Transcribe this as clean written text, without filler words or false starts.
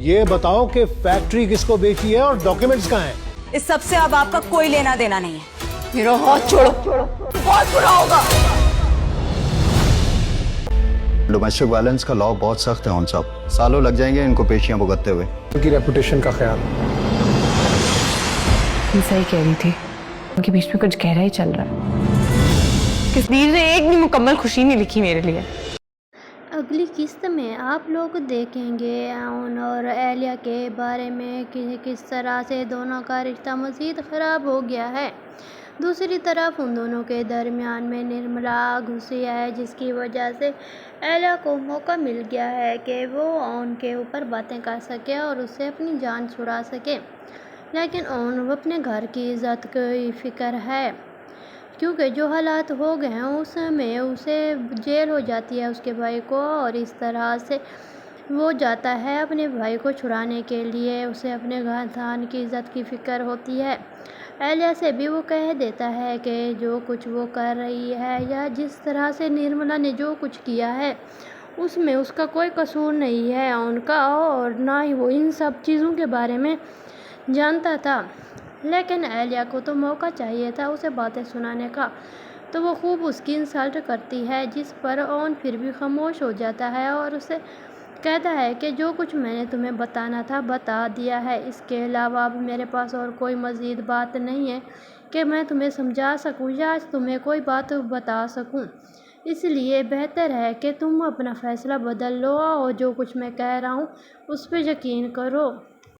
یہ بتاؤ کہ فیکٹری کس کو بیچی ہے اور ڈاکیومنٹس کہاں ہیں؟ اس سب سے اب آپ کا کوئی لینا دینا نہیں ہے. میرا ہاتھ چھوڑو, بہت برا ہوگا. ڈومیسٹک وائلنس کا لا بہت سخت ہے صاحب, سالوں لگ جائیں گے ان کو پیشیاں بھگتتے ہوئے. ان کی ریپوٹیشن کا خیال. صحیح کہہ رہی تھی, ان کے بیچ میں کچھ گہرا ہی چل رہا ہے. تصویر نے ایک بھی مکمل خوشی نہیں لکھی میرے لیے. اگلی قسط میں آپ لوگ دیکھیں گے اون اور اہلیہ کے بارے میں کہ کس طرح سے دونوں کا رشتہ مزید خراب ہو گیا ہے. دوسری طرف ان دونوں کے درمیان میں نرملا گھسی ہے, جس کی وجہ سے اہلیہ کو موقع مل گیا ہے کہ وہ اون کے اوپر باتیں کر سکے اور اسے اپنی جان چھڑا سکے. لیکن اون اپنے گھر کی عزت کی فکر ہے, کیونکہ جو حالات ہو گئے ہیں اس میں اسے جیل ہو جاتی ہے اس کے بھائی کو, اور اس طرح سے وہ جاتا ہے اپنے بھائی کو چھڑانے کے لیے. اسے اپنے خاندان کی عزت کی فکر ہوتی ہے. اہلیہ سے بھی وہ کہہ دیتا ہے کہ جو کچھ وہ کر رہی ہے یا جس طرح سے نرملا نے جو کچھ کیا ہے اس میں اس کا کوئی قصور نہیں ہے ان کا, اور نہ ہی وہ ان سب چیزوں کے بارے میں جانتا تھا. لیکن اہلیہ کو تو موقع چاہیے تھا اسے باتیں سنانے کا, تو وہ خوب اس کی انسلٹ کرتی ہے, جس پر اون پھر بھی خاموش ہو جاتا ہے اور اسے کہتا ہے کہ جو کچھ میں نے تمہیں بتانا تھا بتا دیا ہے. اس کے علاوہ اب میرے پاس اور کوئی مزید بات نہیں ہے کہ میں تمہیں سمجھا سکوں یا تمہیں کوئی بات بتا سکوں. اس لیے بہتر ہے کہ تم اپنا فیصلہ بدل لو اور جو کچھ میں کہہ رہا ہوں اس پہ یقین کرو.